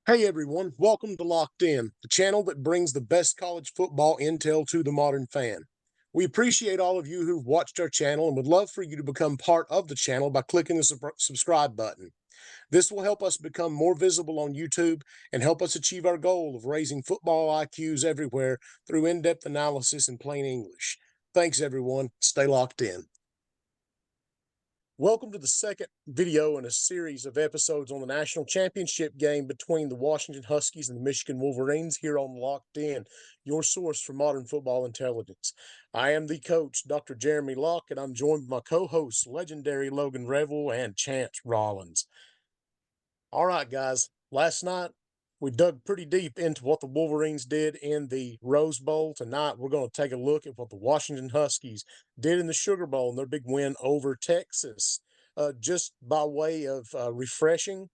Hey everyone, welcome to Locked In, the channel that brings the best college football intel to the modern fan. We appreciate all of you who've watched our channel and would love for you to become part of the channel by clicking the subscribe button. This will help us become more visible on YouTube and help us achieve our goal of raising football IQs everywhere through in-depth analysis in plain English. Thanks everyone, stay locked in. Welcome to the second video in a series of episodes on the national championship game between the Washington Huskies and the Michigan Wolverines here on Locked In, your source for modern football intelligence. I am the coach, Dr. Jeremy Locke, and I'm joined by my co-hosts, legendary Logan Revel and Chance Rollins. All right, guys, last night we dug pretty deep into what the Wolverines did in the Rose Bowl. Tonight, we're going to take a look at what the Washington Huskies did in the Sugar Bowl and their big win over Texas. Just by way of refreshing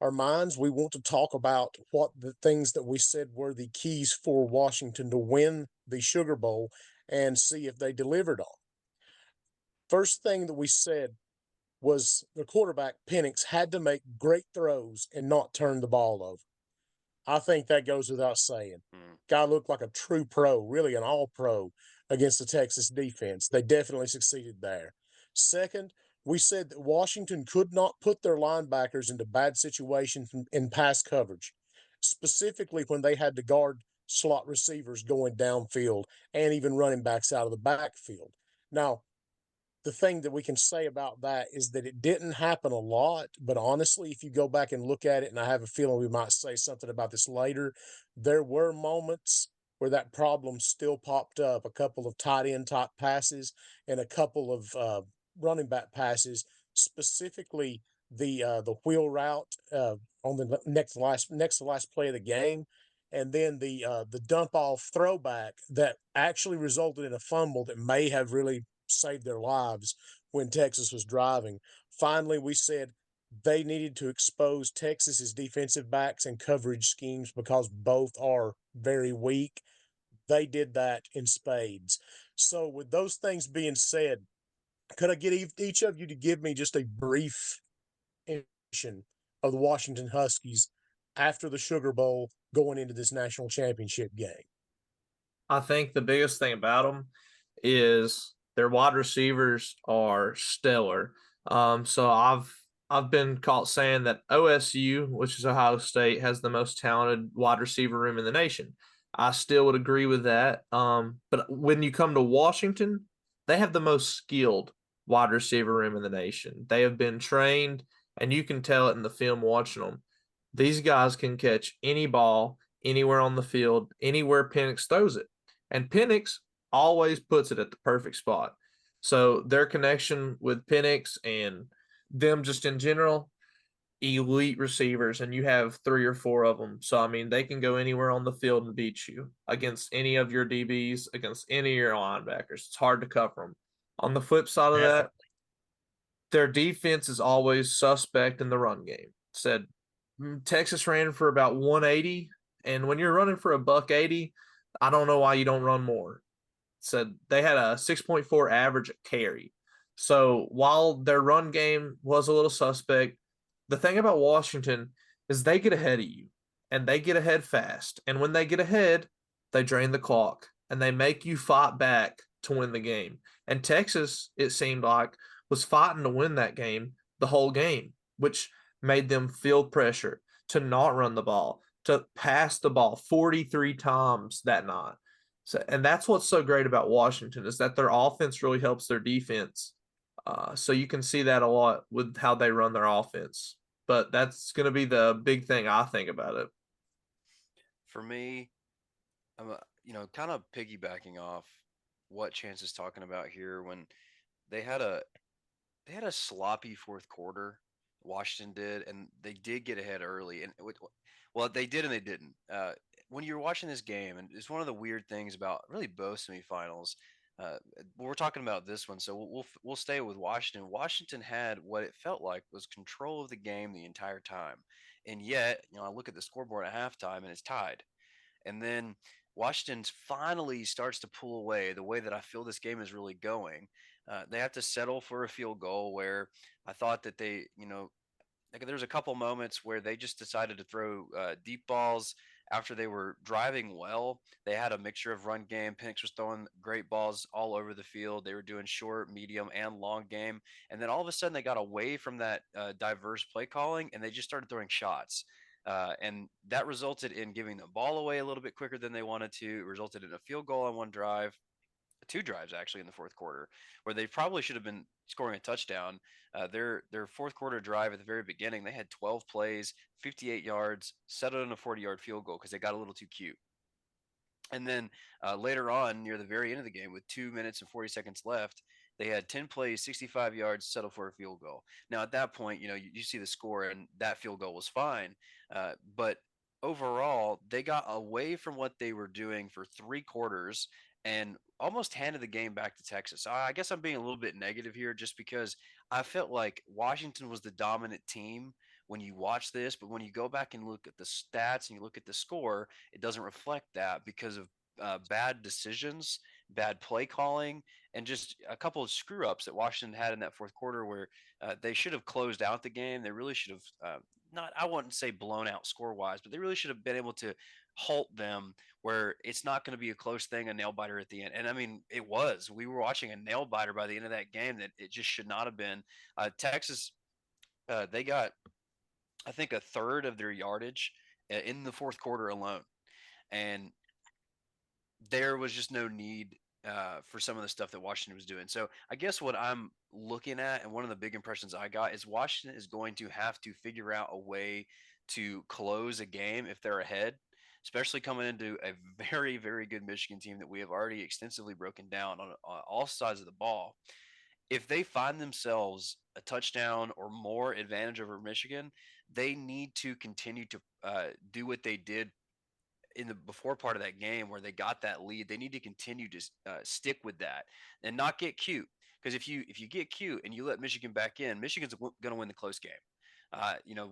our minds, we want to talk about what the things that we said were the keys for Washington to win the Sugar Bowl and see if they delivered on. First thing that we said was the quarterback, Penix, had to make great throws and not turn the ball over. I think that goes without saying. Guy looked like a true pro, really an all-pro against the Texas defense. They definitely succeeded there. Second, we said that Washington could not put their linebackers into bad situations in pass coverage, specifically when they had to guard slot receivers going downfield and even running backs out of the backfield. Now, the thing that we can say about that is that it didn't happen a lot, but honestly, if you go back and look at it, and I have a feeling we might say something about this later, there were moments where that problem still popped up. A couple of tight end type passes and a couple of running back passes, specifically the wheel route on the next to last play of the game, and then the dump off throwback that actually resulted in a fumble that may have really saved their lives when Texas was driving. Finally, we said they needed to expose Texas's defensive backs and coverage schemes because both are very weak. They did that in spades. So, with those things being said, could I get each of you to give me just a brief impression of the Washington Huskies after the Sugar Bowl going into this national championship game? I think the biggest thing about them is their wide receivers are stellar. So I've been caught saying that OSU, which is Ohio State, has the most talented wide receiver room in the nation. I still would agree with that. But when you come to Washington, they have the most skilled wide receiver room in the nation. They have been trained, and you can tell it in the film watching them. These guys can catch any ball anywhere on the field, anywhere Penix throws it. And Penix always puts it at the perfect spot. So their connection with Penix and them just in general, elite receivers, and you have three or four of them. So, I mean, they can go anywhere on the field and beat you against any of your DBs, against any of your linebackers. It's hard to cover them. On the flip side of that, their defense is always suspect in the run game. Said Texas ran for about 180, and when you're running for a buck 80, I don't know why you don't run more. Said they had a 6.4 average carry. So while their run game was a little suspect, the thing about Washington is they get ahead of you, and they get ahead fast. And when they get ahead, they drain the clock and they make you fight back to win the game. And Texas, it seemed like, was fighting to win that game the whole game, which made them feel pressure to not run the ball, to pass the ball 43 times that night. So, and that's what's so great about Washington is that their offense really helps their defense. So you can see that a lot with how they run their offense. But that's going to be the big thing I think about it. For me, I'm kind of piggybacking off what Chance is talking about here. When they had a sloppy fourth quarter, Washington did, and they did get ahead early, and well, they did and they didn't. When you're watching this game, and it's one of the weird things about really both semifinals. We're talking about this one, so we'll stay with Washington. Washington had what it felt like was control of the game the entire time, and yet, I look at the scoreboard at halftime, and it's tied. And then Washington finally starts to pull away the way that I feel this game is really going. They have to settle for a field goal where I thought that they, like there's a couple moments where they just decided to throw deep balls after they were driving well. They had a mixture of run game. Penix was throwing great balls all over the field. They were doing short, medium, and long game. And then all of a sudden they got away from that diverse play calling and they just started throwing shots. And that resulted in giving the ball away a little bit quicker than they wanted to. It resulted in a field goal on one drive, two drives actually in the fourth quarter, where they probably should have been scoring a touchdown. Their fourth quarter drive at the very beginning, they had 12 plays, 58 yards, settled in a 40-yard field goal because they got a little too cute. And then later on, near the very end of the game, with 2 minutes and 40 seconds left, they had 10 plays, 65 yards, settled for a field goal. Now, at that point, you see the score, and that field goal was fine. But overall, they got away from what they were doing for 3 quarters and almost handed the game back to Texas. I guess I'm being a little bit negative here just because I felt like Washington was the dominant team when you watch this, but when you go back and look at the stats and you look at the score, it doesn't reflect that because of bad decisions, bad play calling, and just a couple of screw ups that Washington had in that fourth quarter where they should have closed out the game. They really should have not, I wouldn't say blown out score wise, but they really should have been able to halt them where it's not going to be a close thing, a nail biter at the end. And I mean, it was. We were watching a nail biter by the end of that game that it just should not have been. Texas, they got, I think, a third of their yardage in the fourth quarter alone. And there was just no need for some of the stuff that Washington was doing. So I guess what I'm looking at, and one of the big impressions I got, is Washington is going to have to figure out a way to close a game if they're ahead, especially coming into a very, very good Michigan team that we have already extensively broken down on all sides of the ball. If they find themselves a touchdown or more advantage over Michigan, they need to continue to do what they did in the before part of that game where they got that lead. They need to continue to stick with that and not get cute. Because if you get cute and you let Michigan back in, Michigan's going to win the close game.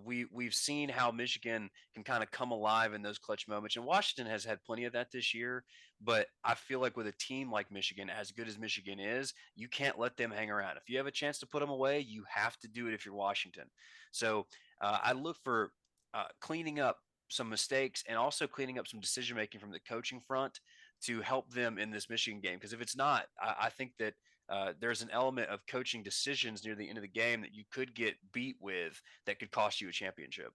We've seen how Michigan can kind of come alive in those clutch moments, and Washington has had plenty of that this year. But I feel like with a team like Michigan, as good as Michigan is, you can't let them hang around. If you have a chance to put them away, you have to do it if you're Washington. So I look for cleaning up some mistakes and also cleaning up some decision making from the coaching front to help them in this Michigan game. Because if it's not, I think that there's an element of coaching decisions near the end of the game that you could get beat with that could cost you a championship.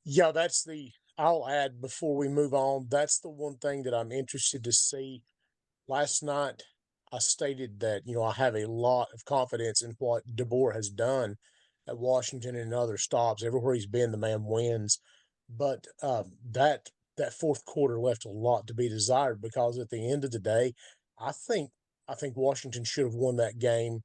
Yeah, I'll add before we move on, that's the one thing that I'm interested to see. Last night, I stated that, I have a lot of confidence in what DeBoer has done at Washington and other stops. Everywhere he's been, the man wins. But that fourth quarter left a lot to be desired because at the end of the day, I think I think Washington should have won that game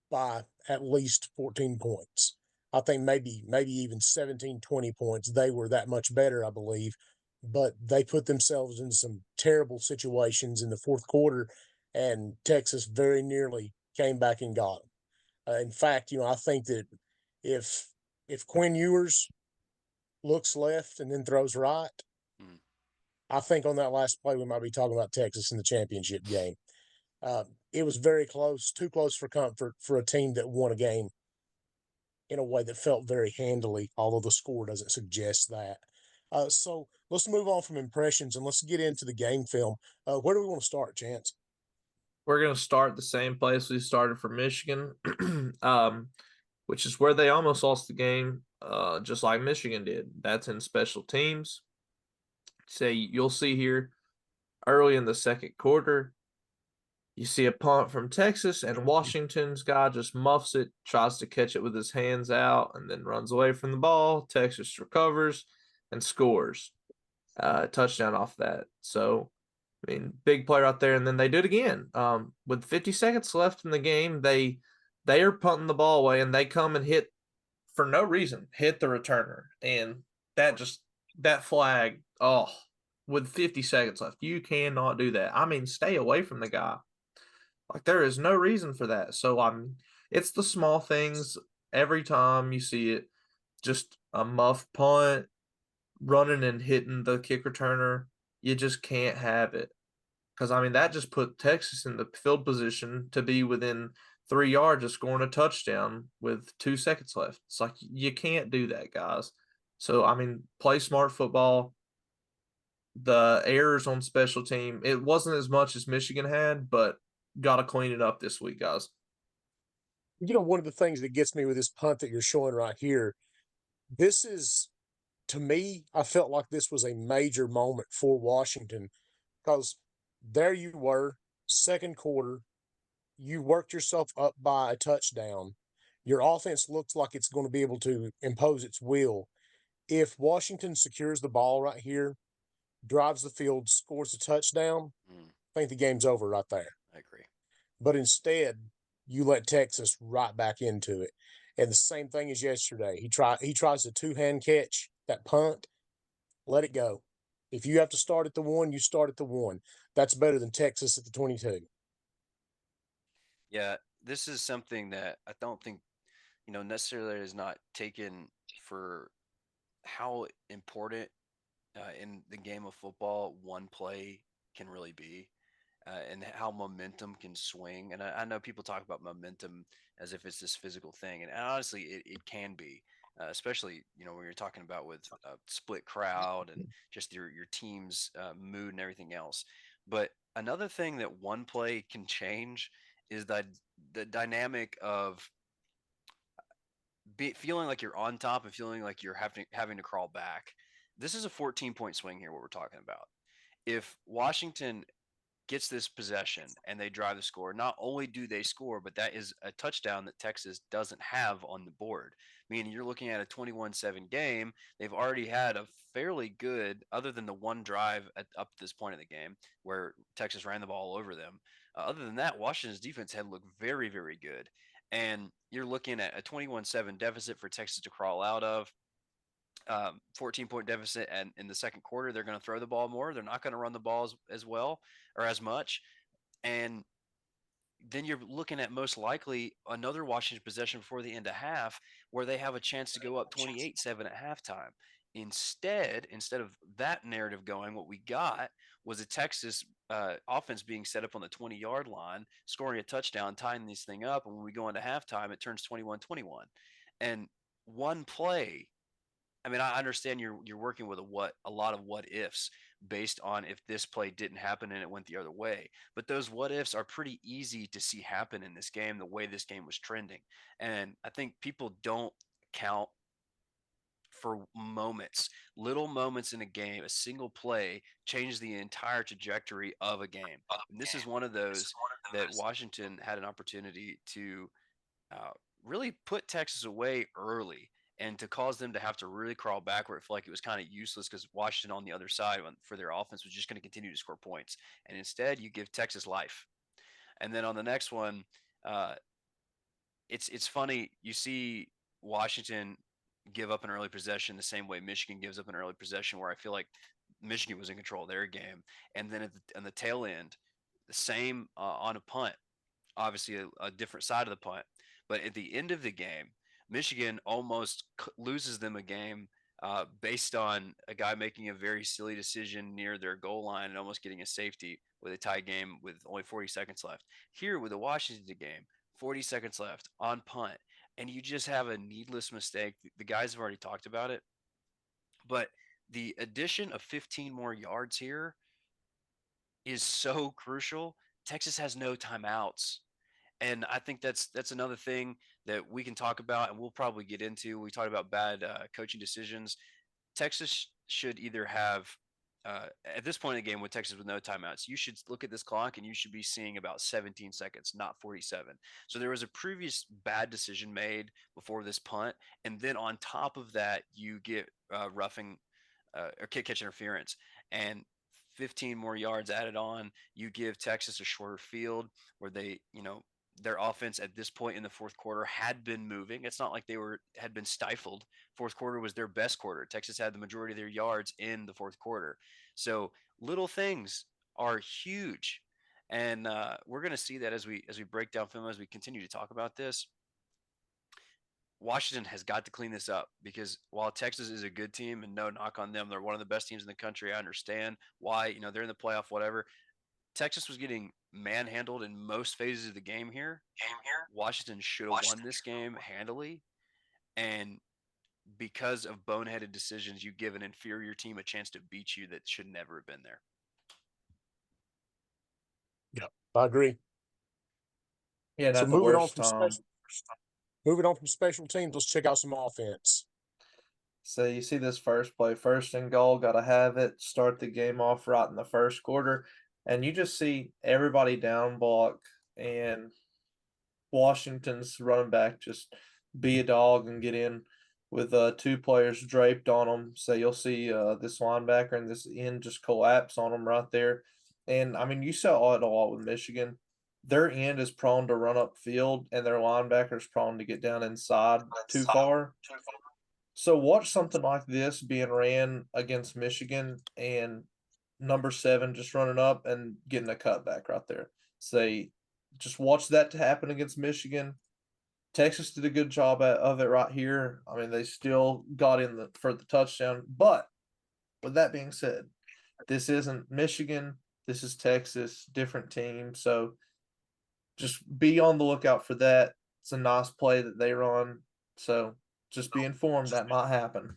by at least 14 points. I think maybe even 17, 20 points. They were that much better, I believe, but they put themselves in some terrible situations in the fourth quarter, and Texas very nearly came back and got them. In fact, I think that if if Quinn Ewers looks left and then throws right, Mm. I think on that last play we might be talking about Texas in the championship game. It was very close, too close for comfort for a team that won a game in a way that felt very handily, although the score doesn't suggest that. So let's move on from impressions and let's get into the game film. Where do we want to start, Chance? We're going to start the same place we started for Michigan, which is where they almost lost the game, just like Michigan did. That's in special teams. Say you'll see here early in the second quarter, you see a punt from Texas, and Washington's guy just muffs it, tries to catch it with his hands out, and then runs away from the ball. Texas recovers and scores a touchdown off that. So, I mean, big play right there. And then they do it again. With 50 seconds left in the game, they are punting the ball away, and they come and hit for no reason, hit the returner. And that flag, with 50 seconds left, you cannot do that. I mean, stay away from the guy. Like, there is no reason for that. So, it's the small things every time you see it. Just a muff punt, running and hitting the kick returner. You just can't have it. Because, I mean, that just put Texas in the field position to be within 3 yards of scoring a touchdown with 2 seconds left. It's like you can't do that, guys. So I mean, play smart football. The errors on special team, it wasn't as much as Michigan had, but got to clean it up this week, guys. One of the things that gets me with this punt that you're showing right here, this is, to me, I felt like this was a major moment for Washington because there you were, second quarter, you worked yourself up by a touchdown. Your offense looks like it's going to be able to impose its will. If Washington secures the ball right here, drives the field, scores a touchdown, I think the game's over right there. I agree. But instead, you let Texas right back into it. And the same thing as yesterday. He tries a two-hand catch, that punt, let it go. If you have to start at the 1, you start at the 1. That's better than Texas at the 22. Yeah, this is something that I don't think, necessarily is not taken for how important in the game of football one play can really be, and how momentum can swing. And I know people talk about momentum as if it's this physical thing, and honestly, it can be, especially when you're talking about with a split crowd and just your team's mood and everything else. But another thing that one play can change is the dynamic of feeling like you're on top and feeling like you're having to crawl back. This is a 14-point swing here. What we're talking about. If Washington gets this possession and they drive the score, not only do they score, but that is a touchdown that Texas doesn't have on the board. Meaning you're looking at a 21-7 game. They've already had a fairly good, other than the one drive up to this point of the game where Texas ran the ball over them. Other than that, Washington's defense had looked very, very good. And you're looking at a 21-7 deficit for Texas to crawl out of. 14-point deficit, and in the second quarter they're going to throw the ball more. They're not going to run the ball as well or as much. And then you're looking at most likely another Washington possession before the end of half where they have a chance to go up 28-7 at halftime. Instead of that narrative going, what we got was a Texas offense being set up on the 20-yard line, scoring a touchdown, tying this thing up. And when we go into halftime, it turns 21-21. And one play, I mean, I understand you're working with a lot of what ifs based on if this play didn't happen and it went the other way. But those what ifs are pretty easy to see happen in this game, the way this game was trending. And I think people don't count for moments, little moments in a game. A single play changes the entire trajectory of a game. And this is one of those that Washington had an opportunity to uh, really put Texas away early and to cause them to have to really crawl back where it felt like it was kind of useless because Washington on the other side for their offense was just going to continue to score points. And instead, you give Texas life. And then on the next one, uh, it's funny. You see Washington give up an early possession the same way Michigan gives up an early possession, where I feel like Michigan was in control of their game. And then on the tail end, the same on a punt, obviously a different side of the punt. But at the end of the game, Michigan almost loses them a game based on a guy making a very silly decision near their goal line and almost getting a safety with a tie game with only 40 seconds left. Here with the Washington game, 40 seconds left on punt, and you just have a needless mistake. The guys have already talked about it, but the addition of 15 more yards here is so crucial. Texas has no timeouts. And I think that's another thing that we can talk about, and we'll probably get into. We talked about bad coaching decisions. Texas should either have, at this point in the game with Texas with no timeouts, you should look at this clock and you should be seeing about 17 seconds, not 47. So there was a previous bad decision made before this punt, and then on top of that, you get roughing or kick catch interference, and 15 more yards added on. You give Texas a shorter field where their offense at this point in the fourth quarter had been moving. It's not like had been stifled. Fourth quarter was their best quarter. Texas had the majority of their yards in the fourth quarter. So little things are huge, and we're going to see that as we break down film, as we continue to talk about this. Washington has got to clean this up because while Texas is a good team and no knock on them, they're one of the best teams in the country. I understand why, they're in the playoff, whatever. Texas was getting manhandled in most phases of the game here. Washington should have won this game handily, and because of boneheaded decisions, you give an inferior team a chance to beat you that should never have been there. Yeah, I agree. Yeah, So not the worst time. moving on from special teams, let's check out some offense. So you see this first play, first and goal, got to have it, start the game off right in the first quarter. And you just see everybody down block and Washington's running back just be a dog and get in with 2 players draped on them. So you'll see this linebacker and this end just collapse on them right there. And I mean, you saw it a lot with Michigan. Their end is prone to run up field, and their linebacker is prone to get down inside too far. So watch something like this being ran against Michigan and number 7 just running up and getting a cutback right there. Say, just watch that to happen against Michigan. Texas did a good job of it right here. I mean, they still got in for the touchdown. But with that being said, this isn't Michigan. This is Texas, different team. So just be on the lookout for that. It's a nice play that they run. So just be informed that might happen.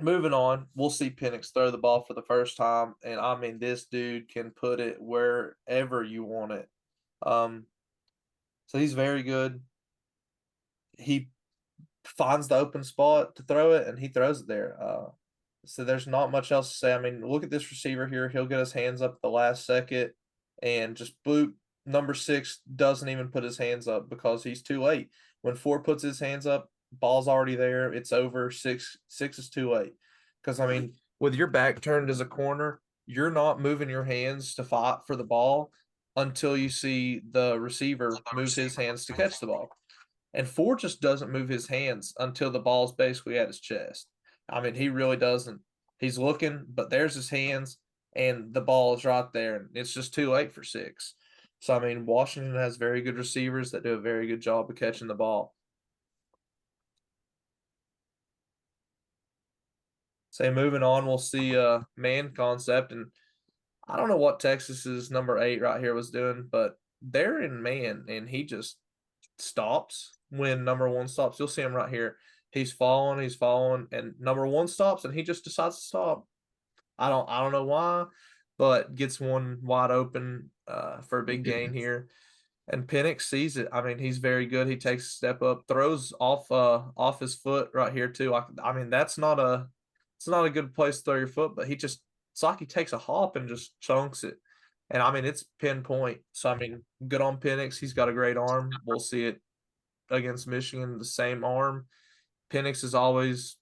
Moving on, we'll see Penix throw the ball for the first time, and I mean, this dude can put it wherever you want it. So he's very good. He finds the open spot to throw it, and he throws it there. So there's not much else to say. I mean, look at this receiver here. He'll get his hands up at the last second, and just boop. Number 6 doesn't even put his hands up because he's too late. When 4 puts his hands up, ball's already there. It's over. 6 is too late. Because I mean, with your back turned as a corner, you're not moving your hands to fight for the ball until you see the receiver move his hands to catch the ball. And 4 just doesn't move his hands until the ball's basically at his chest. I mean, he really doesn't. He's looking, but there's his hands, and the ball is right there, and it's just too late for 6. So, I mean, Washington has very good receivers that do a very good job of catching the ball. Say, moving on, we'll see man concept, and I don't know what Texas's number 8 right here was doing, but they're in man, and he just stops when number 1 stops. You'll see him right here. He's following, and number 1 stops, and he just decides to stop. I don't know why, but gets one wide open for a big gain here. And Penix sees it. I mean, he's very good. He takes a step up, throws off his foot right here too. I mean, it's not a good place to throw your foot, but it's like he takes a hop and just chunks it. And I mean, it's pinpoint. So I mean, good on Penix. He's got a great arm. We'll see it against Michigan, the same arm. Penix is always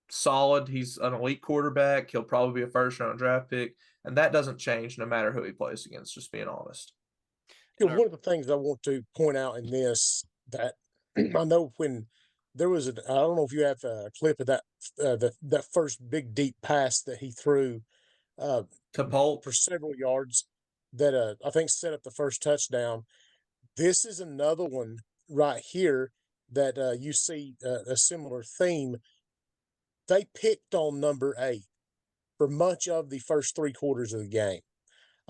solid. He's an elite quarterback. He'll probably be a first-round draft pick, and that doesn't change no matter who he plays against, just being honest. You know, one of the things I want to point out in this that I know when there was I don't know if you have a clip of that first big deep pass that he threw To Polk, for several yards that I think set up the first touchdown. This is another one right here that you see a similar theme. They picked on number 8 for much of the first 3 quarters of the game.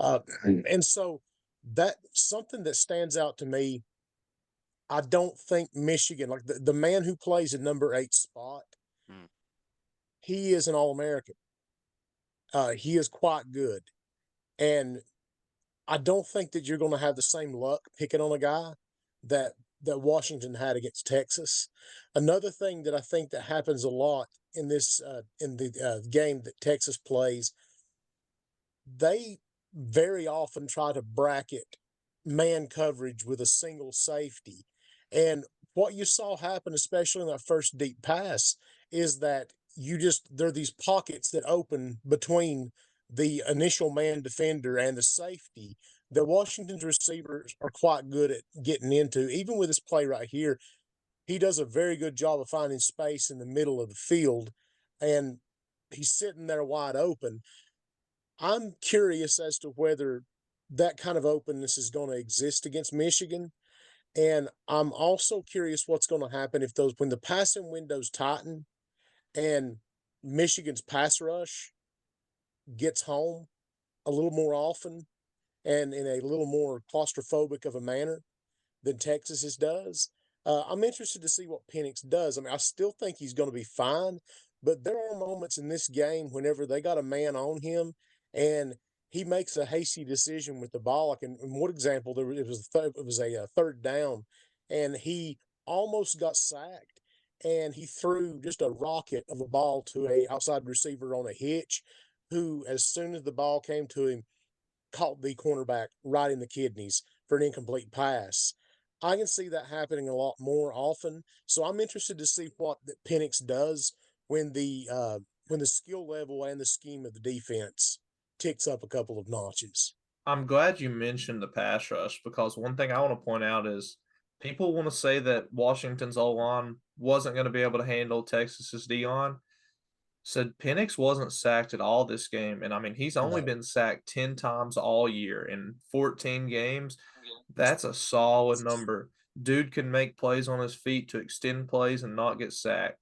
And so that something that stands out to me, I don't think Michigan, like the man who plays in number 8 spot, he is an All-American. He is quite good. And I don't think that you're going to have the same luck picking on a guy that Washington had against Texas. Another thing that I think that happens a lot in this in the game that Texas plays, they very often try to bracket man coverage with a single safety. And what you saw happen, especially in that first deep pass, is that there are these pockets that open between the initial man defender and the safety that Washington's receivers are quite good at getting into. Even with this play right here, he does a very good job of finding space in the middle of the field, and he's sitting there wide open. I'm curious as to whether that kind of openness is going to exist against Michigan. And I'm also curious what's going to happen if when the passing windows tighten and Michigan's pass rush gets home a little more often and in a little more claustrophobic of a manner than Texas's does. I'm interested to see what Penix does. I mean, I still think he's going to be fine, but there are moments in this game whenever they got a man on him and he makes a hasty decision with the ball. Like in one example, it was a third down, and he almost got sacked, and he threw just a rocket of a ball to a outside receiver on a hitch, who, as soon as the ball came to him, caught the cornerback right in the kidneys for an incomplete pass. I can see that happening a lot more often. So I'm interested to see what Penix does when the skill level and the scheme of the defense ticks up a couple of notches. I'm glad you mentioned the pass rush because one thing I want to point out is people want to say that Washington's O line wasn't going to be able to handle Texas's D line. Said Penix wasn't sacked at all this game, and I mean he's only No. been sacked 10 times all year in 14 games. That's a solid number. Dude can make plays on his feet to extend plays and not get sacked.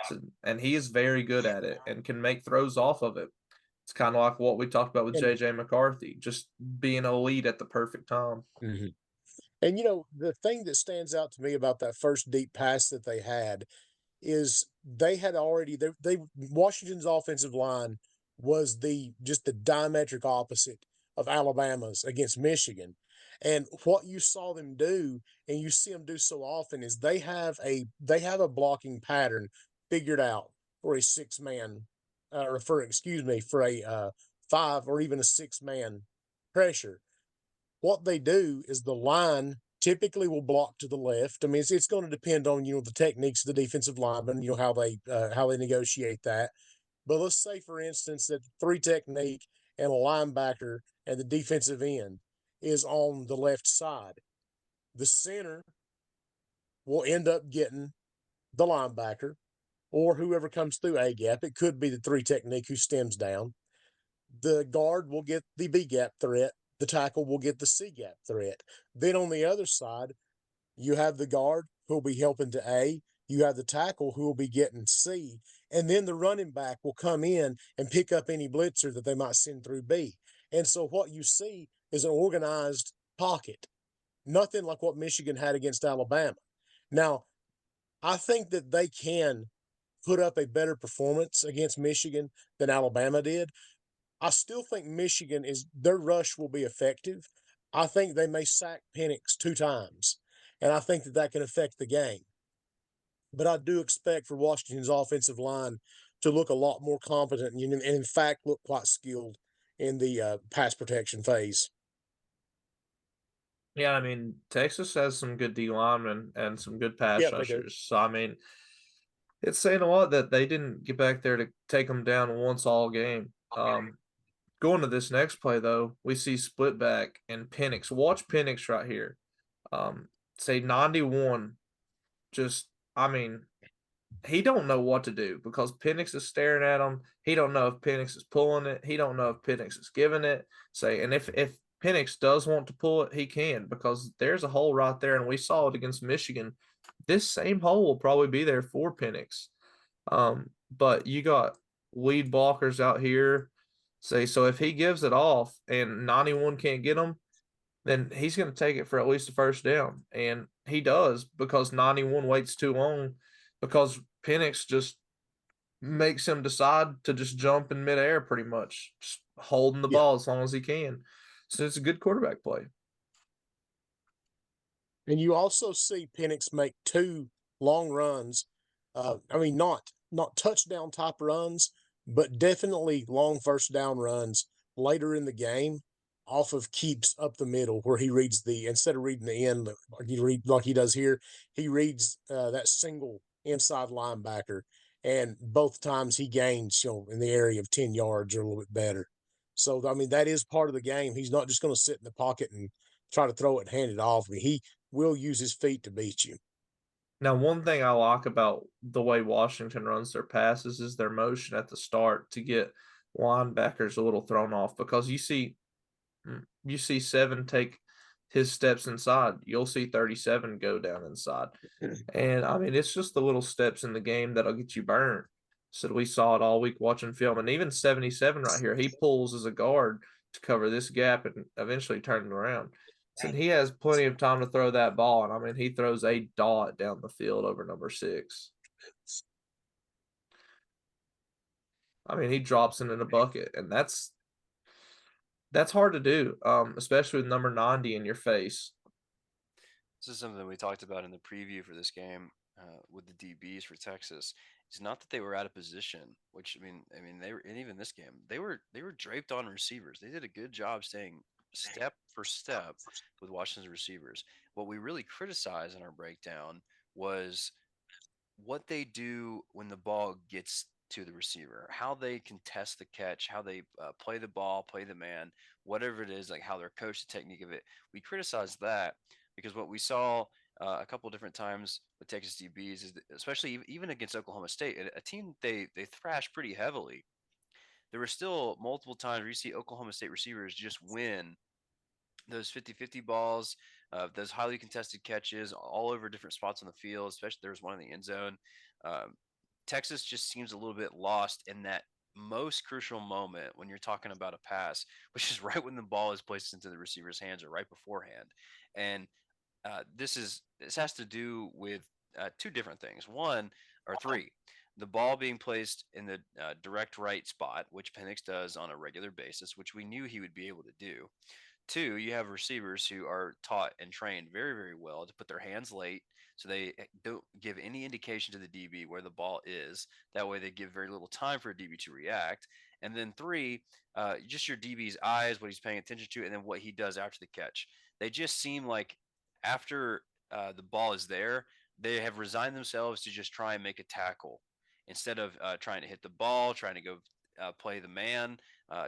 So, and he is very good at it and can make throws off of it. It's kind of like what we talked about with And JJ McCarthy, just being elite at the perfect time. Mhm. And the thing that stands out to me about that first deep pass that they had is they had already they Washington's offensive line was the diametric opposite of Alabama's against Michigan. And what you saw them do, and you see them do so often, is they have a blocking pattern figured out for a six man, or for excuse me, for a five or even a six man pressure. What they do is the line typically will block to the left. I mean, it's going to depend on the techniques of the defensive lineman, how they negotiate that. But let's say, for instance, that the three technique and a linebacker and the defensive end is on the left side. The center will end up getting the linebacker or whoever comes through A gap. It could be the three technique who stems down. The guard will get the B gap threat. The tackle will get the C gap threat. Then on the other side, you have the guard who will be helping to A. You have the tackle who will be getting C. And then the running back will come in and pick up any blitzer that they might send through B. And so what you see is an organized pocket, nothing like what Michigan had against Alabama. Now, I think that they can put up a better performance against Michigan than Alabama did. I still think Michigan is their rush will be effective. I think they may sack Penix two times, and I think that can affect the game. But I do expect for Washington's offensive line to look a lot more competent and in fact, look quite skilled in the pass protection phase. Yeah, I mean, Texas has some good D linemen and some good pass Yeah, they do. rushers. So, I mean, it's saying a lot that they didn't get back there to take them down once all game. Going to this next play, though, we see split back and Penix. Watch Penix right here. Say 91. Just, I mean, he don't know what to do because Penix is staring at him. He don't know if Penix is pulling it. He don't know if Penix is giving it. Say, and if Penix does want to pull it, he can because there's a hole right there, and we saw it against Michigan. This same hole will probably be there for Penix. But you got lead blockers out here. Say, so if he gives it off and 91 can't get him, then he's going to take it for at least a first down. And he does because 91 waits too long because Penix just makes him decide to just jump in midair pretty much, just holding the Yeah. ball as long as he can. So it's a good quarterback play. And you also see Penix make two long runs. I mean, not touchdown type runs, but definitely long first down runs later in the game off of keeps up the middle where he reads instead of reading the end like he does here, he reads that single inside linebacker, and both times he gains in the area of 10 yards or a little bit better. So I mean that is part of the game. He's not just going to sit in the pocket and try to throw it and hand it off. I mean, he will use his feet to beat you. Now, one thing I like about the way Washington runs their passes is their motion at the start to get linebackers a little thrown off because you see seven take his steps inside, you'll see 37 go down inside. And I mean, it's just the little steps in the game that'll get you burned. Said we saw it all week watching film, and even 77 right here, he pulls as a guard to cover this gap and eventually turn it around. Said he has plenty of time to throw that ball, and I mean he throws a dot down the field over number 6. I mean he drops it in a bucket, and that's hard to do, especially with number 90 in your face. This is something we talked about in the preview for this game with the DBs for Texas. It's not that they were out of position, which I mean they were, and even this game they were draped on receivers. They did a good job staying step for step with Washington's receivers. What we really criticized in our breakdown was what they do when the ball gets to the receiver, how they contest the catch, how they play the ball, play the man, whatever it is, like how they're coached, the technique of it. We criticize that because what we saw a couple different times with Texas DBs is that, especially even against Oklahoma State, a team they thrashed pretty heavily. There were still multiple times where you see Oklahoma State receivers just win those 50-50 balls, those highly contested catches all over different spots on the field, especially there was one in the end zone. Um, Texas just seems a little bit lost in that most crucial moment when you're talking about a pass, which is right when the ball is placed into the receiver's hands or right beforehand. And this has to do with two different things. One or three, the ball being placed in the direct right spot, which Penix does on a regular basis, which we knew he would be able to do. Two, you have receivers who are taught and trained very, very well to put their hands late so they don't give any indication to the DB where the ball is. That way, they give very little time for a DB to react. And then three, just your DB's eyes, what he's paying attention to, and then what he does after the catch. They just seem like after the ball is there, they have resigned themselves to just try and make a tackle instead of trying to hit the ball, trying to go play the man,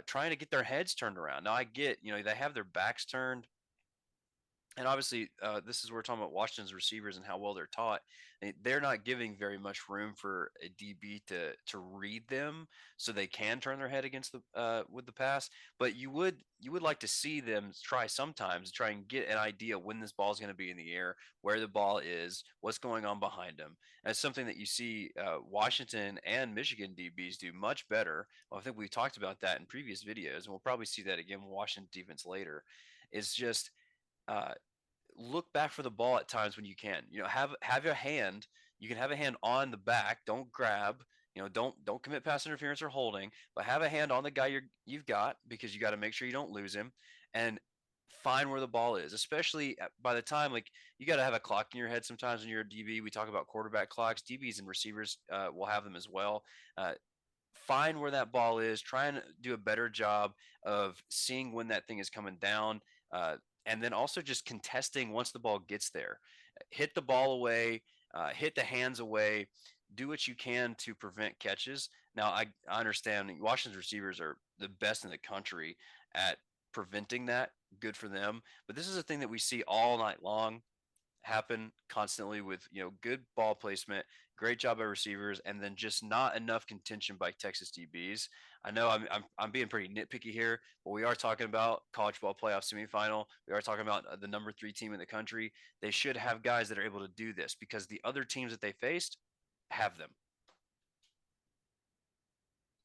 trying to get their heads turned around. Now I get, they have their backs turned, and obviously, this is where we're talking about Washington's receivers and how well they're taught. They're not giving very much room for a DB to read them, so they can turn their head against the with the pass. But you would like to see them try sometimes to try and get an idea when this ball is going to be in the air, where the ball is, what's going on behind them. And it's something that you see Washington and Michigan DBs do much better. Well, I think we've talked about that in previous videos, and we'll probably see that again with Washington defense later. It's just uh, look back for the ball at times when you can. Have your hand. You can have a hand on the back. Don't grab. Don't commit pass interference or holding, but have a hand on the guy you've got because you got to make sure you don't lose him, and find where the ball is. Especially by the time like you got to have a clock in your head. Sometimes when you're a DB, we talk about quarterback clocks. DBs and receivers will have them as well. Find where that ball is, try and do a better job of seeing when that thing is coming down, and then also just contesting once the ball gets there. Hit the ball away, hit the hands away, do what you can to prevent catches. Now, I understand Washington's receivers are the best in the country at preventing that. Good for them. But this is a thing that we see all night long happen constantly with good ball placement, great job by receivers, and then just not enough contention by Texas DBs. I know I'm being pretty nitpicky here, but we are talking about college ball playoff semifinal. We are talking about the number 3 team in the country. They should have guys that are able to do this because the other teams that they faced have them.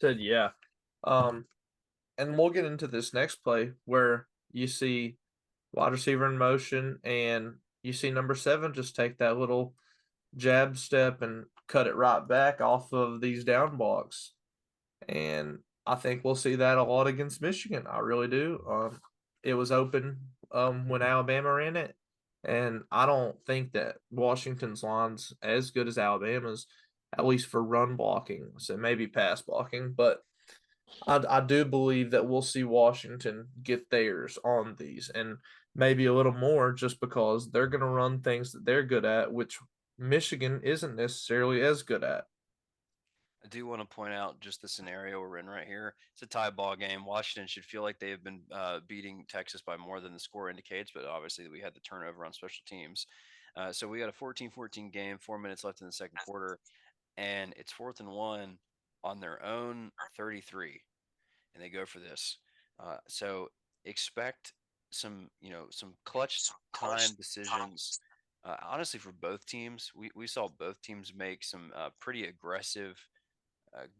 Said yeah. Um, and we'll get into this next play where you see wide receiver in motion and you see number 7 just take that little jab step and cut it right back off of these down blocks. And I think we'll see that a lot against Michigan. I really do. It was open when Alabama ran it, and I don't think that Washington's line's as good as Alabama's, at least for run blocking. So maybe pass blocking, but I do believe that we'll see Washington get theirs on these, and maybe a little more just because they're going to run things that they're good at, which Michigan isn't necessarily as good at. I do want to point out just the scenario we're in right here. It's a tie ball game. Washington should feel like they have been beating Texas by more than the score indicates, but obviously we had the turnover on special teams. So we got a 14-14 game, 4 minutes left in the second quarter, and it's 4th and 1 on their own 33, and they go for this. So expect some clutch time decisions. Honestly, for both teams, we saw both teams make some pretty aggressive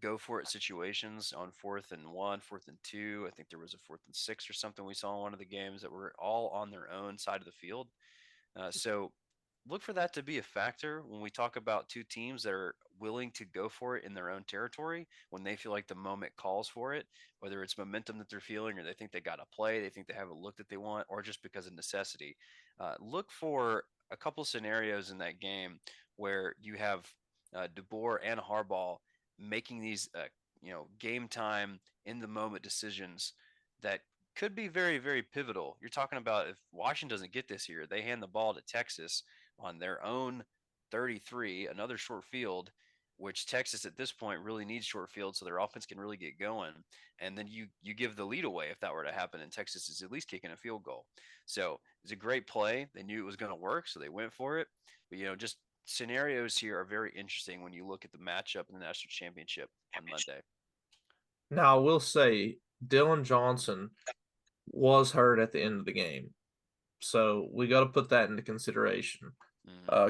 go for it situations on 4th and 1, 4th and 2. I think there was a 4th and 6 or something we saw in one of the games that were all on their own side of the field. So look for that to be a factor when we talk about two teams that are willing to go for it in their own territory when they feel like the moment calls for it, whether it's momentum that they're feeling or they think they got to play, they think they have a look that they want, or just because of necessity. Look for a couple scenarios in that game where you have DeBoer and Harbaugh making these, game time in the moment decisions that could be very, very pivotal. You're talking about if Washington doesn't get this here, they hand the ball to Texas on their own 33, another short field, which Texas at this point really needs short field so their offense can really get going. And then you give the lead away if that were to happen, and Texas is at least kicking a field goal. So it's a great play. They knew it was going to work, so they went for it. But just scenarios here are very interesting when you look at the matchup in the national championship on Monday. Now, I will say Dylan Johnson was hurt at the end of the game. So we got to put that into consideration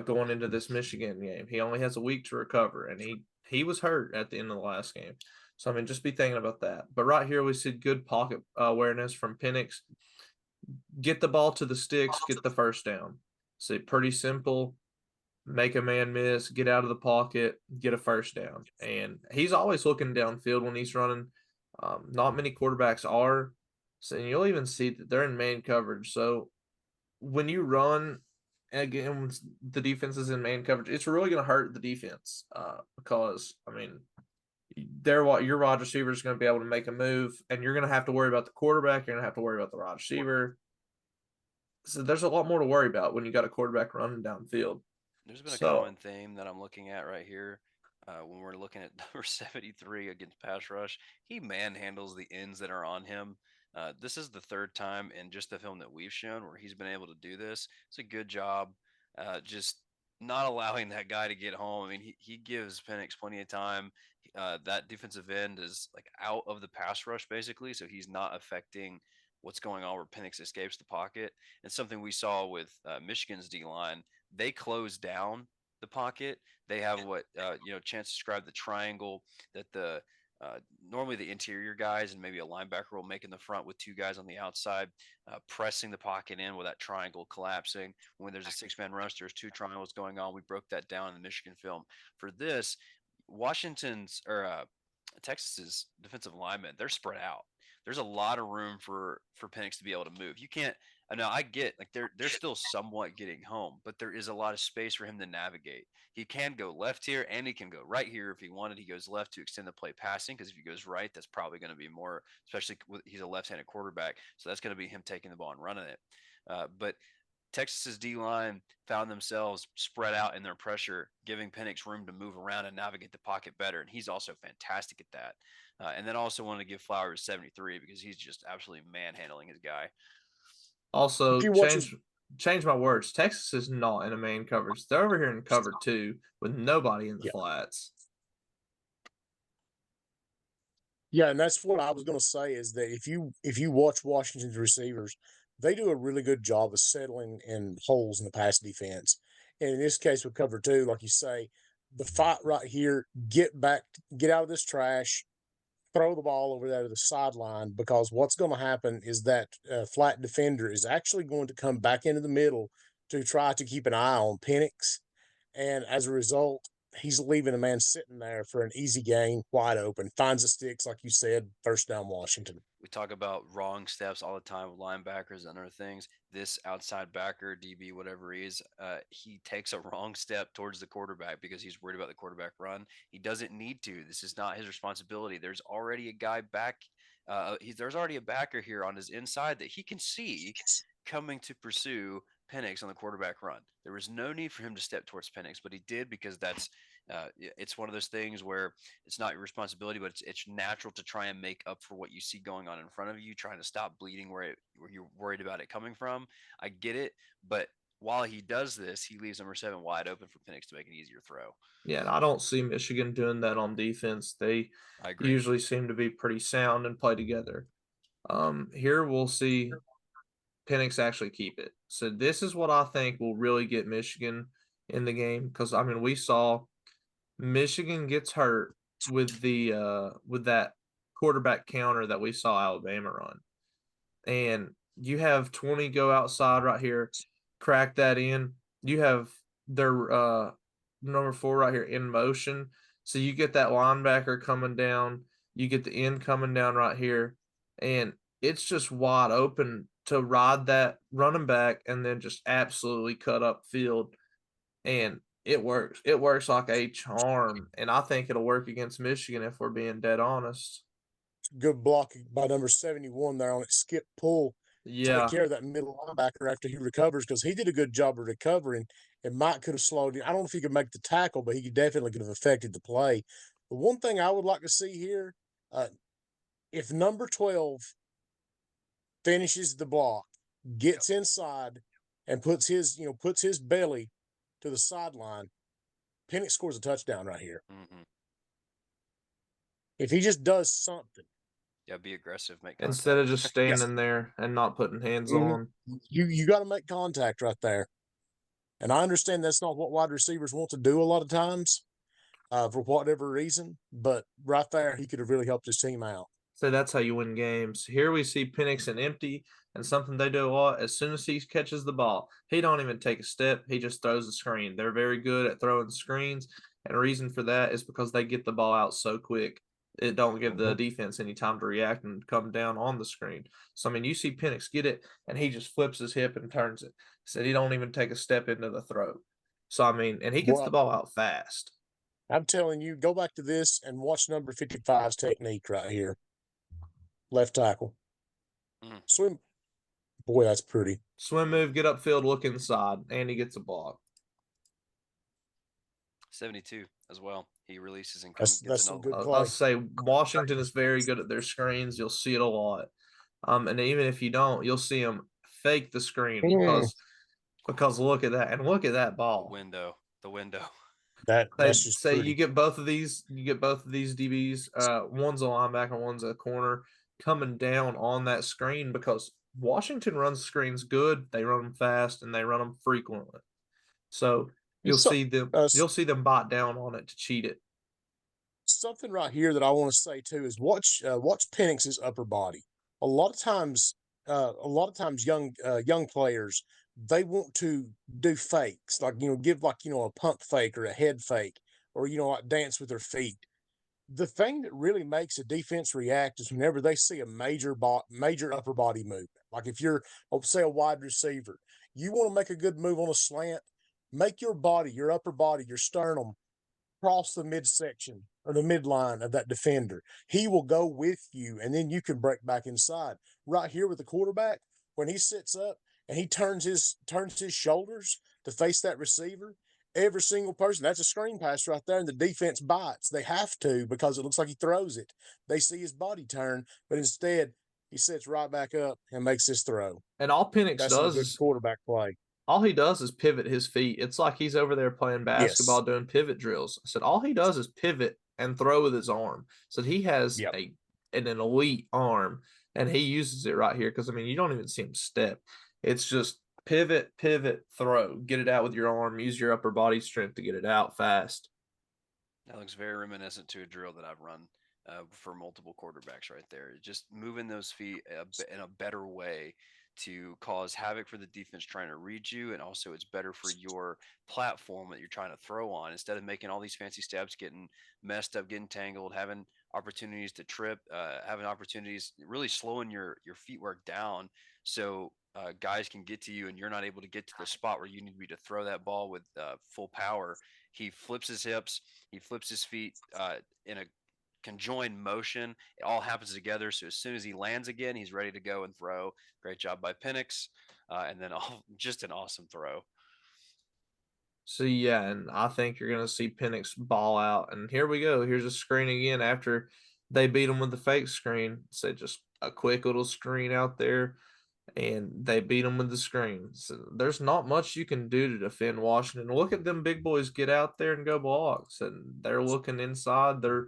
going into this Michigan game. He only has a week to recover, and he was hurt at the end of the last game. So, I mean, just be thinking about that. But right here, we see good pocket awareness from Penix. Get the ball to the sticks, get the first down. So pretty simple. Make a man miss, get out of the pocket, get a first down. And he's always looking downfield when he's running. Not many quarterbacks are. So you'll even see that they're in man coverage. So when you run, again, the defense is in man coverage, it's really going to hurt the defense because, I mean, your wide receiver is going to be able to make a move, and you're going to have to worry about the quarterback. You're going to have to worry about the wide receiver. So there's a lot more to worry about when you got a quarterback running downfield. There's been a common theme that I'm looking at right here. When we're looking at number 73 against pass rush, he manhandles the ends that are on him. This is the third time in just the film that we've shown where he's been able to do this. It's a good job, just not allowing that guy to get home. I mean, he gives Penix plenty of time. That defensive end is like out of the pass rush basically, so he's not affecting what's going on where Penix escapes the pocket. And something we saw with Michigan's D line, they close down the pocket. They have what Chance described, the triangle that the normally the interior guys and maybe a linebacker will make in the front with two guys on the outside, pressing the pocket in with that triangle collapsing. When there's a six-man rush, there's two triangles going on. We broke that down in the Michigan film. For this, Texas's defensive linemen, they're spread out. There's a lot of room for Penix to be able to move. You can't. Now I get like they're still somewhat getting home, but there is a lot of space for him to navigate. He can go left here and he can go right here if he wanted. He goes left to extend the play passing because if he goes right, that's probably going to be more, especially he's a left-handed quarterback, so that's going to be him taking the ball and running it. But Texas's D line found themselves spread out in their pressure, giving Penix room to move around and navigate the pocket better, and he's also fantastic at that. And then also wanted to give Flowers 73 because he's just absolutely manhandling his guy. Also, change my words. Texas is not in a man coverage. They're over here in cover 2 with nobody in the flats. Yeah, and that's what I was going to say is that if you watch Washington's receivers, they do a really good job of settling in holes in the pass defense. And in this case with cover 2, like you say, the fight right here, get out of this trash, throw the ball over there to the sideline, because what's going to happen is that flat defender is actually going to come back into the middle to try to keep an eye on Penix. And as a result, he's leaving a man sitting there for an easy gain, wide open, finds the sticks, like you said, first down Washington. We talk about wrong steps all the time with linebackers and other things. This outside backer, DB, whatever he is, he takes a wrong step towards the quarterback because he's worried about the quarterback run. He doesn't need to. This is not his responsibility. There's already a guy back. There's already a backer here on his inside that he can see coming to pursue Penix on the quarterback run. There was no need for him to step towards Penix, but he did because that's it's one of those things where it's not your responsibility, but it's natural to try and make up for what you see going on in front of you, trying to stop bleeding where you're worried about it coming from. I get it, but while he does this, he leaves number 7 wide open for Penix to make an easier throw. Yeah, and I don't see Michigan doing that on defense. They usually seem to be pretty sound and play together. Here we'll see Penix actually keep it. So this is what I think will really get Michigan in the game because, I mean, we saw Michigan gets hurt with that quarterback counter that we saw Alabama run. And you have 20 go outside right here, crack that in. You have their number 4 right here in motion. So you get that linebacker coming down, you get the end coming down right here, and it's just wide open to ride that running back and then just absolutely cut up field. And it works. It works like a charm. And I think it'll work against Michigan if we're being dead honest. Good block by number 71 there on it. Skip pull. Take Yeah. care of that middle linebacker after he recovers, because he did a good job of recovering, and Mike could have slowed him. I don't know if he could make the tackle, but he definitely could have affected the play. The one thing I would like to see here, if number 12 finishes the block, gets inside, and puts his belly to the sideline, Penix scores a touchdown right here. Mm-hmm. If he just does something. Yeah, be aggressive, make contact. Instead of just standing Yes. there and not putting hands Mhm. on. You got to make contact right there. And I understand that's not what wide receivers want to do a lot of times, for whatever reason. But right there, he could have really helped his team out. So that's how you win games. Here we see Penix and empty, and something they do a lot. As soon as he catches the ball, he don't even take a step. He just throws the screen. They're very good at throwing screens, and the reason for that is because they get the ball out so quick. It don't give the defense any time to react and come down on the screen. So, I mean, you see Penix get it, and he just flips his hip and turns it. So he don't even take a step into the throw. So, I mean, and he gets the ball out fast. I'm telling you, go back to this and watch number 55's technique right here. Left tackle. Swim. Boy, that's pretty. Swim move, get upfield, look inside, and he gets a block. 72 as well. He releases and That's gets some another good one. play. I'll say Washington is very good at their screens. You'll see it a lot. And even if you don't, you'll see them fake the screen because look at that, and look at that ball. The window. That's just say pretty. you get both of these DBs, one's a linebacker, one's a corner, coming down on that screen, because Washington runs screens good, they run them fast, and they run them frequently. So you'll see them bite down on it to cheat it. Something right here that I want to say too is watch Penix's upper body. A lot of times young players, they want to do fakes, like give a pump fake or a head fake, or like dance with their feet. The thing that really makes a defense react is whenever they see a major upper body movement. Like if you're, say, a wide receiver, you want to make a good move on a slant, make your upper body, your sternum, cross the midsection or the midline of that defender. He will go with you, and then you can break back inside. Right here with the quarterback, when he sits up and he turns his shoulders to face that receiver, every single person, that's a screen pass right there, and the defense bites. They have to, because it looks like he throws it. They see his body turn, but instead he sits right back up and makes his throw. And all Penix does is quarterback play. All he does is pivot his feet. It's like he's over there playing basketball, doing pivot drills. I said all he does is pivot and throw with his arm. So he has an elite arm, and he uses it right here, because, I mean, you don't even see him step. It's just pivot, throw. Get it out with your arm. Use your upper body strength to get it out fast. That looks very reminiscent to a drill that I've run for multiple quarterbacks right there. Just moving those feet in a better way to cause havoc for the defense trying to read you, and also it's better for your platform that you're trying to throw on, instead of making all these fancy steps, getting messed up, getting tangled, having opportunities to trip, having opportunities, really slowing your feet work down, so guys can get to you and you're not able to get to the spot where you need to be to throw that ball with full power. He flips his hips, he flips his feet in a conjoined motion. It all happens together. So as soon as he lands again, he's ready to go and throw. Great job by Penix. And then just an awesome throw. So, yeah, and I think you're going to see Penix ball out. And here we go. Here's a screen again after they beat him with the fake screen. So just a quick little screen out there, and they beat him with the screen. So there's not much you can do to defend Washington. Look at them big boys get out there and go blocks, and they're looking inside. They're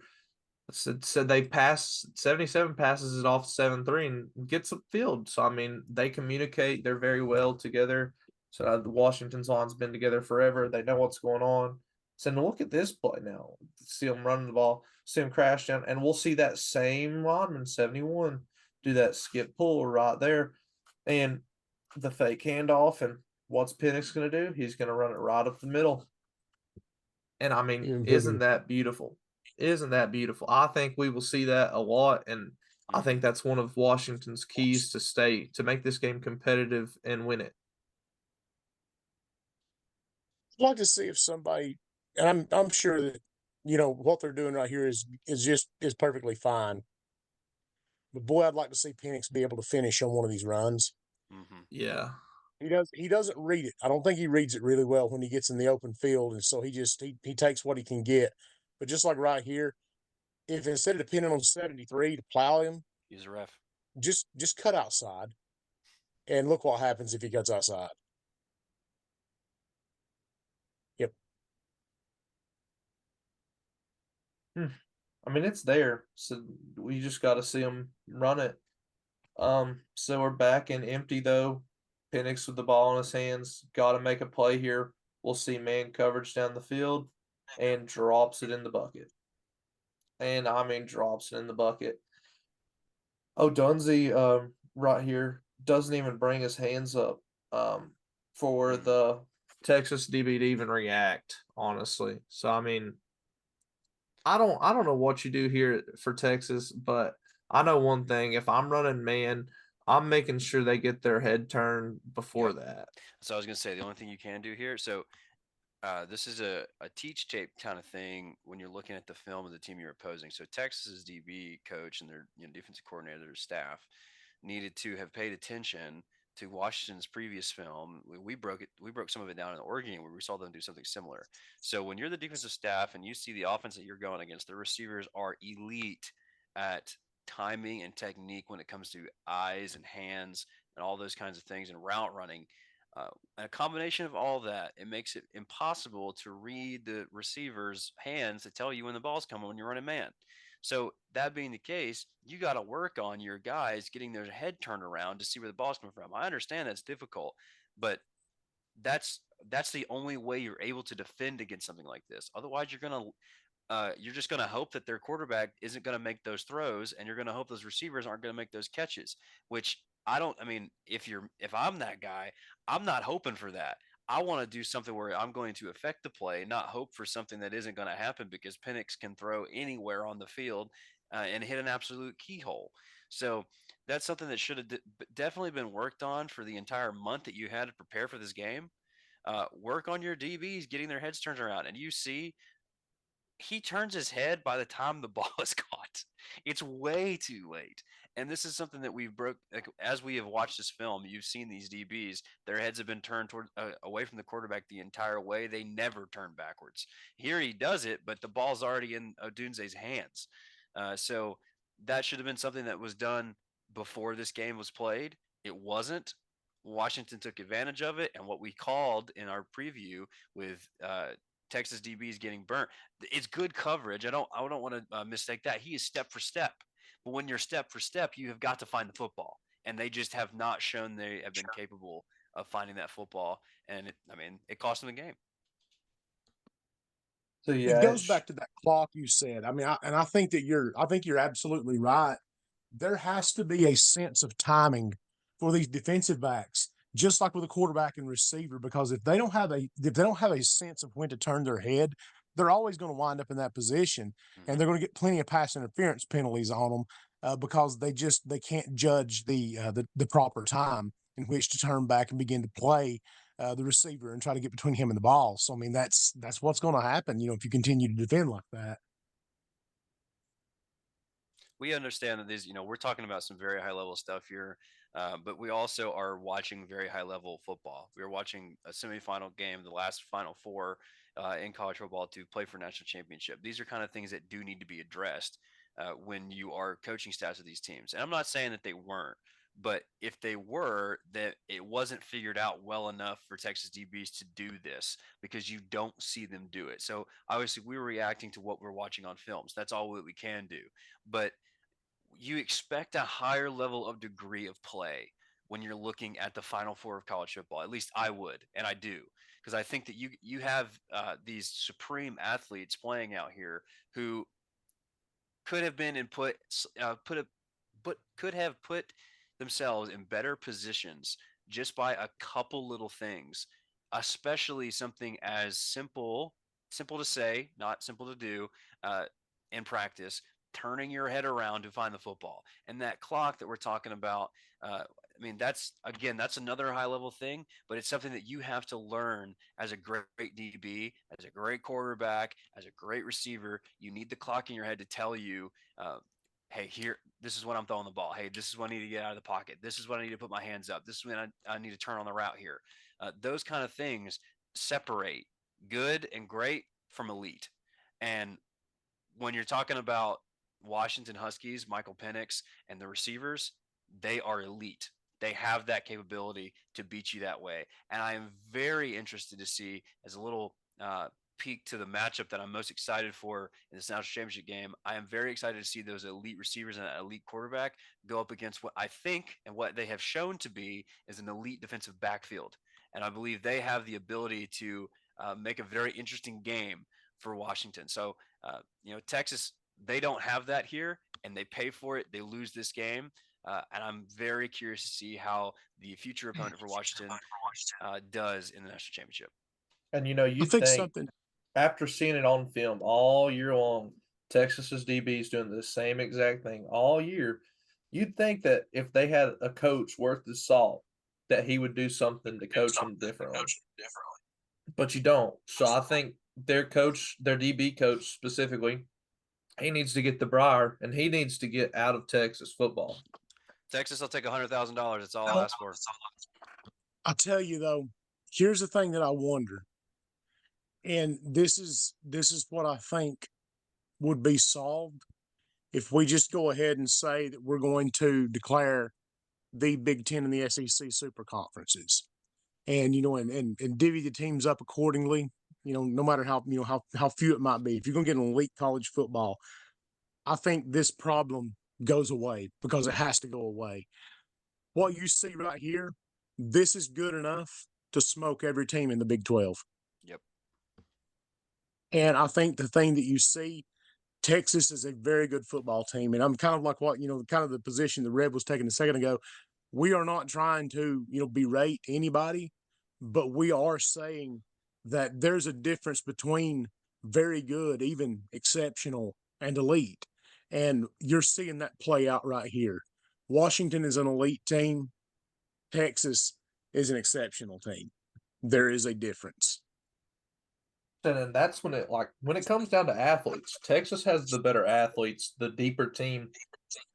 said they pass 77 passes it off 7-3 and gets upfield. So, I mean, they communicate. They're very well together. So the Washington's line's been together forever. They know what's going on. So now look at this play now. See him running the ball, see him crash down, and we'll see that same lineman 71 do that skip pull right there, and the fake handoff. And what's Penix going to do? He's going to run it right up the middle. And I mean, isn't that beautiful? Isn't that beautiful? I think we will see that a lot, and I think that's one of Washington's keys to make this game competitive and win it. I'd like to see if somebody, and I'm sure that what they're doing right here is perfectly fine. But boy, I'd like to see Penix be able to finish on one of these runs. Mm-hmm. Yeah. He doesn't read it. I don't think he reads it really well when he gets in the open field, and so he takes what he can get. But just like right here, if instead of depending on 73 to plow him, Use a ref. Just cut outside, and look what happens if he cuts outside. Yep. I mean, it's there, so we just got to see him run it. So we're back in empty though. Penix with the ball in his hands, got to make a play here. We'll see man coverage down the field, and drops it in the bucket. And I mean, drops it in the bucket. Oh, Dunzy, right here doesn't even bring his hands up, for the Texas DB to even react. Honestly, so I mean, I don't know what you do here for Texas, but I know one thing: if I'm running man, I'm making sure they get their head turned before that. So I was gonna say the only thing you can do here. So this is a teach tape kind of thing when you're looking at the film of the team you're opposing. So Texas's DB coach and their defensive coordinator, their staff, needed to have paid attention to Washington's previous film. We broke it. We broke some of it down in the Oregon game where we saw them do something similar. So when you're the defensive staff and you see the offense that you're going against, the receivers are elite at timing and technique when it comes to eyes and hands and all those kinds of things and route running. And a combination of all that, it makes it impossible to read the receiver's hands to tell you when the ball's coming when you're running man. So that being the case, you got to work on your guys getting their head turned around to see where the ball's coming from. I understand that's difficult, but that's the only way you're able to defend against something like this. Otherwise, you're just going to hope that their quarterback isn't going to make those throws, and you're going to hope those receivers aren't going to make those catches. Which I don't. I mean, if I'm that guy, I'm not hoping for that. I want to do something where I'm going to affect the play, not hope for something that isn't going to happen because Penix can throw anywhere on the field and hit an absolute keyhole. So that's something that should have definitely been worked on for the entire month that you had to prepare for this game. Work on your DBs getting their heads turned around, and you see he turns his head by the time the ball is caught. It's way too late. And this is something that we've broke as we have watched this film. You've seen these DBs; their heads have been turned toward away from the quarterback the entire way. They never turn backwards. Here he does it, but the ball's already in Odunze's hands. So that should have been something that was done before this game was played. It wasn't. Washington took advantage of it, and what we called in our preview with Texas DBs getting burnt. It's good coverage. I don't want to mistake that. He is step for step. But when you're step for step, you have got to find the football, and they just have not shown they have been capable of finding that football. And it cost them the game. So It yeah, goes back to that clock you said. I mean, I think you're absolutely right. There has to be a sense of timing for these defensive backs, just like with a quarterback and receiver, because if they don't have a sense of when to turn their head, they're always going to wind up in that position, and they're going to get plenty of pass interference penalties on them because they can't judge the proper time in which to turn back and begin to play the receiver and try to get between him and the ball. So I mean, that's what's going to happen, if you continue to defend like that. We understand that we're talking about some very high level stuff here, but we also are watching very high level football. We're watching a semifinal game, the last Final Four in college football to play for national championship. These are kind of things that do need to be addressed when you are coaching staffs of these teams. And I'm not saying that they weren't, but if they were, that it wasn't figured out well enough for Texas DBs to do this because you don't see them do it. So obviously we're reacting to what we're watching on films. That's all that we can do. But you expect a higher level of degree of play when you're looking at the Final Four of college football. At least I would, and I do, because I think that you have these supreme athletes playing out here who could have been and could have put themselves in better positions just by a couple little things, especially something as simple to say, not simple to do, uh, in practice, turning your head around to find the football. And that clock that we're talking about, I mean, that's another high level thing, but it's something that you have to learn as a great DB, as a great quarterback, as a great receiver. You need the clock in your head to tell you, uh, hey, here, this is when I'm throwing the ball. Hey, this is when I need to get out of the pocket. This is when I need to put my hands up. This is when I need to turn on the route here. Those kind of things separate good and great from elite. And when you're talking about Washington Huskies, Michael Penix, and the receivers, they are elite. They have that capability to beat you that way. And I am very interested to see, as a little peek to the matchup that I'm most excited for in this national championship game, I am very excited to see those elite receivers and an elite quarterback go up against what I think and what they have shown to be is an elite defensive backfield. And I believe they have the ability to make a very interesting game for Washington. So, Texas, they don't have that here, and they pay for it. They lose this game. And I'm very curious to see how the future opponent for Washington does in the national championship. And I you'd think think something. after seeing it on film all year long, Texas's DBs doing the same exact thing all year, you'd think that if they had a coach worth his salt, that he would do something to coach them differently. But you don't. So I think their coach, their DB coach specifically, he needs to get the briar and he needs to get out of Texas football. Texas, I'll take $100,000. That's all I'll ask for. I tell you though, here's the thing that I wonder, and this is what I think would be solved if we just go ahead and say that we're going to declare the Big Ten and the SEC super conferences, and and divvy the teams up accordingly. No matter how few it might be. If you're going to get an elite college football, I think this problem goes away because it has to go away. What you see right here, this is good enough to smoke every team in the Big 12. Yep. And I think the thing that you see, Texas is a very good football team. And I'm kind of like kind of the position the Red was taking a second ago. We are not trying to, berate anybody, but we are saying that there's a difference between very good, even exceptional, and elite. And you're seeing that play out right here. Washington is an elite team. Texas is an exceptional team. There is a difference. And that's when it comes down to athletes, Texas has the better athletes, the deeper team.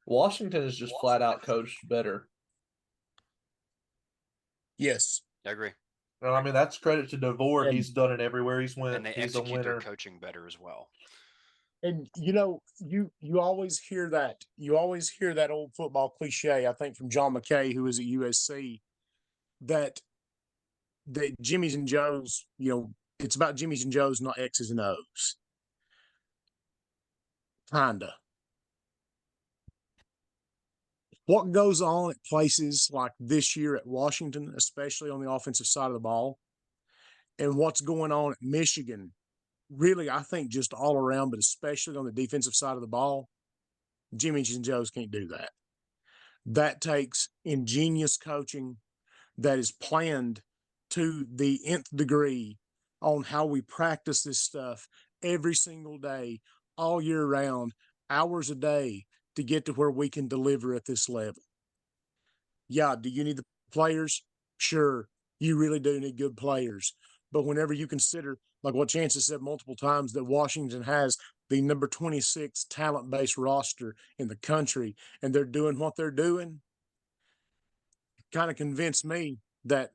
Washington is just flat out coached better. Yes. I agree. And I mean, that's credit to DeVore. And, He's done it everywhere he's went. And they He's execute a their winner. coaching better as well. And you always hear that. You always hear that old football cliche, I think from John McKay, who was at USC, that Jimmy's and Joe's, it's about Jimmy's and Joe's, not X's and O's. Kinda. What goes on at places like this year at Washington, especially on the offensive side of the ball, and what's going on at Michigan, really, I think just all around, but especially on the defensive side of the ball, Jimmy's and Joe's can't do that. That takes ingenious coaching that is planned to the nth degree on how we practice this stuff every single day, all year round, hours a day to get to where we can deliver at this level. Yeah, do you need the players? Sure, you really do need good players. But whenever you consider, like what Chance has said multiple times, that Washington has the number 26 talent-based roster in the country, and they're doing what they're doing, kind of convinced me that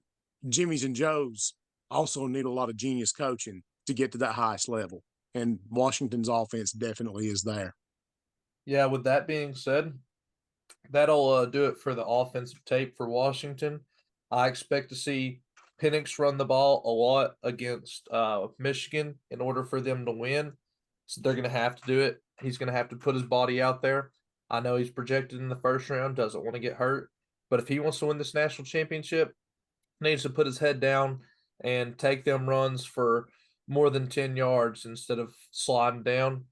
Jimmy's and Joe's also need a lot of genius coaching to get to that highest level. And Washington's offense definitely is there. Yeah, with that being said, that'll do it for the offensive tape for Washington. I expect to see Penix run the ball a lot against Michigan in order for them to win. So they're going to have to do it. He's going to have to put his body out there. I know he's projected in the first round, doesn't want to get hurt. But if he wants to win this national championship, he needs to put his head down and take them runs for more than 10 yards instead of sliding down.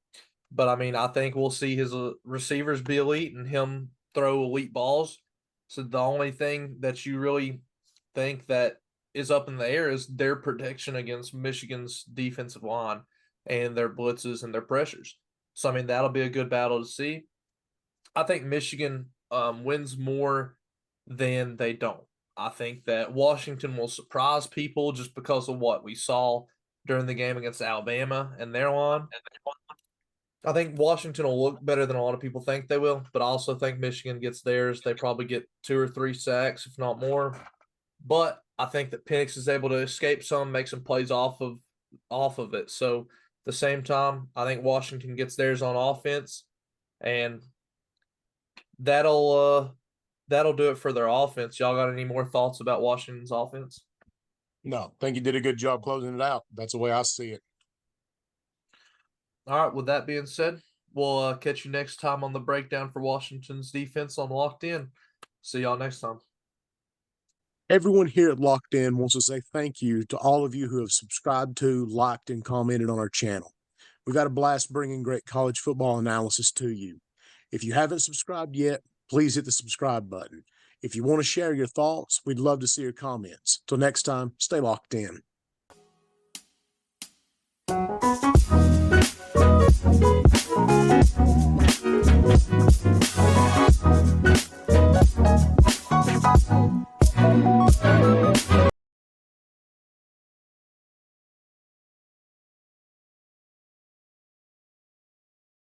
But I mean, I think we'll see his receivers be elite and him throw elite balls. So the only thing that you really think that is up in the air is their protection against Michigan's defensive line and their blitzes and their pressures. So I mean, that'll be a good battle to see. I think Michigan wins more than they don't. I think that Washington will surprise people just because of what we saw during the game against Alabama and their line. I think Washington will look better than a lot of people think they will, but I also think Michigan gets theirs. They probably get 2 or 3 sacks, if not more. But I think that Penix is able to escape some, make some plays off of it. So at the same time, I think Washington gets theirs on offense, and that'll do it for their offense. Y'all got any more thoughts about Washington's offense? No, I think you did a good job closing it out. That's the way I see it. All right, with that being said, we'll catch you next time on the breakdown for Washington's defense on Locked In. See y'all next time. Everyone here at Locked In wants to say thank you to all of you who have subscribed to, liked, and commented on our channel. We've got a blast bringing great college football analysis to you. If you haven't subscribed yet, please hit the subscribe button. If you want to share your thoughts, we'd love to see your comments. Till next time, stay locked in.